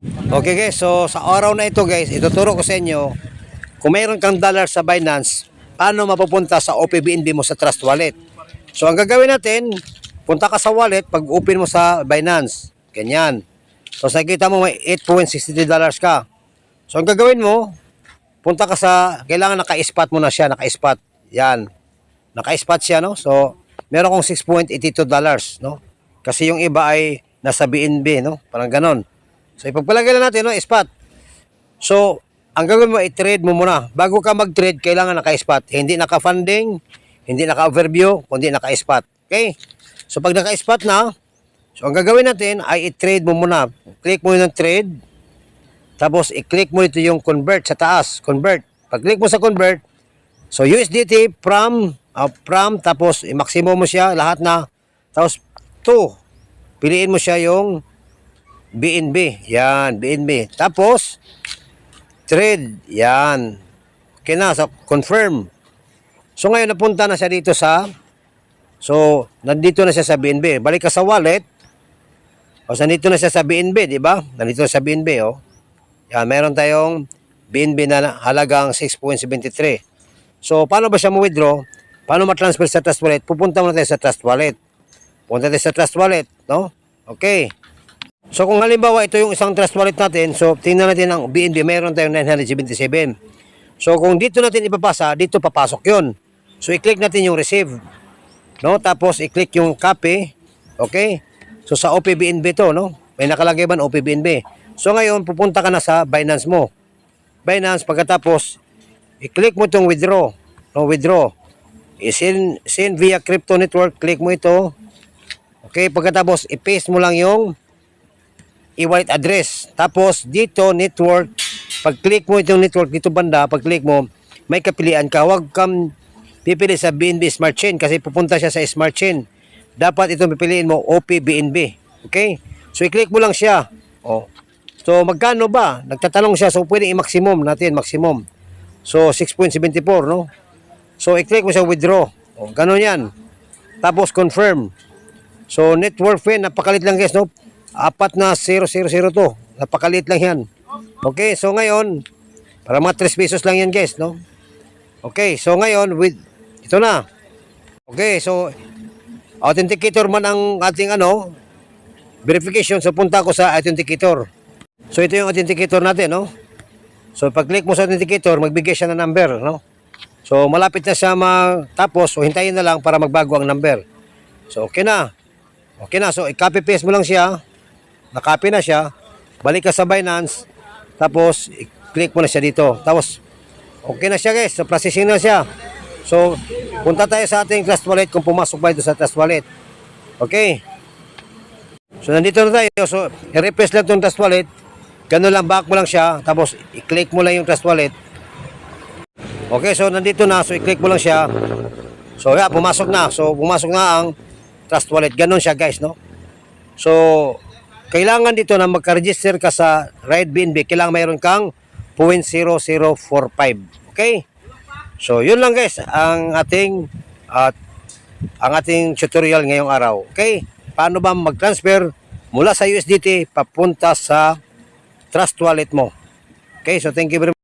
Okay guys, so sa araw na ito guys, ituturo ko sa inyo kung mayroon kang dollar sa Binance, paano mapupunta sa OPBNB mo sa Trust Wallet. So ang gagawin natin, punta ka sa wallet, pag-open mo sa Binance, ganyan. So nakikita mo may $8.63 ka. So ang gagawin mo, punta ka sa, kailangan naka-spot mo na siya, naka-spot. Yan. Naka-spot siya, no? So meron kong $6.82, no? Kasi yung iba ay nasa BNB, no? Parang ganon. So ipagpalagay lang natin, no, spot. So ang gagawin mo, i-trade mo muna. Bago ka mag-trade, kailangan naka-spot. Hindi naka-funding, hindi naka-overview, kundi naka-spot. Okay? So pag naka-spot na, so ang gagawin natin ay i-trade mo muna. Click mo yung trade. Tapos i-click mo ito yung convert sa taas. Convert. Pag-click mo sa convert, so USDT from tapos i-maximum mo siya lahat na. Tapos 2. Piliin mo siya yung BNB. Yan, BNB. Tapos, trade. Yan. Okay na, so, confirm. So, ngayon napunta na siya dito sa, so, nandito na siya sa BNB. Balik ka sa wallet. O, nandito na siya sa BNB, di ba? Nandito sa BNB, oh. Yan, meron tayong BNB na halagang 6.73. So, paano ba siya mo-withdraw? Paano ma-transfer sa Trust Wallet? Pupunta muna tayo sa Trust Wallet. Punta tayo sa Trust Wallet, no? Okay. So kung halimbawa ito yung isang Trust Wallet natin, so tingnan natin ang BNB, mayroon tayong 977. So kung dito natin ipapasa, dito papasok yun. So i-click natin yung receive. No? Tapos i-click yung copy. Okay? So sa OPBNB to, no? May nakalagay ba OPBNB? So ngayon, pupunta ka na sa Binance mo. Binance, pagkatapos, i-click mo itong withdraw. No, withdraw. I-send via crypto network, click mo ito. Okay, pagkatapos, i-paste mo lang yung e-wallet address. Tapos dito network, pag-click mo itong network dito banda, pag-click mo, may kapilian ka. Huwag kang pipili sa BNB Smart Chain kasi pupunta siya sa Smart Chain. Dapat itong pipiliin mo OPBNB. Okay? So i-click mo lang siya. Oh. So magkano ba? Nagtatanong siya. So pwede i-maximum natin, maximum. So 6.74, no? So i-click mo siya withdraw. Oh, ganun 'yan. Tapos confirm. So network fee, napakalit lang guys, no? 4 na 000 to. Napakaliit lang yan. Okay, so ngayon, para mga 3 pesos lang yan guys, no? Okay, so ngayon, ito na. Okay, so, authenticator man ang ating verification. So punta ko sa authenticator. So ito yung authenticator natin, no? So pag-click mo sa authenticator, magbigay siya ng number, no? So malapit na siya matapos, so hintayin na lang para magbago ang number. So okay na. Okay na, so i-copy paste mo lang siya. Nakopy na siya, balik ka sa Binance, tapos i-click mo na siya dito. Tapos, okay na siya guys, so processing na siya. So, punta tayo sa ating Trust Wallet kung pumasok ba ito sa Trust Wallet. Okay. So, nandito na tayo. So, i-refresh lang itong Trust Wallet. Ganun lang, back mo lang siya. Tapos, i-click mo lang yung Trust Wallet. Okay, so nandito na. So, i-click mo lang siya. So, yeah, pumasok na. So, pumasok na ang Trust Wallet. Ganun siya guys, no? So, kailangan dito na magka-register ka sa Ride BNB, kailangan mayroon kang 0.0045. Okay? So, yun lang guys ang ating tutorial ngayong araw. Okay? Paano ba mag-transfer mula sa USDT papunta sa Trust Wallet mo? Okay? So, thank you very much.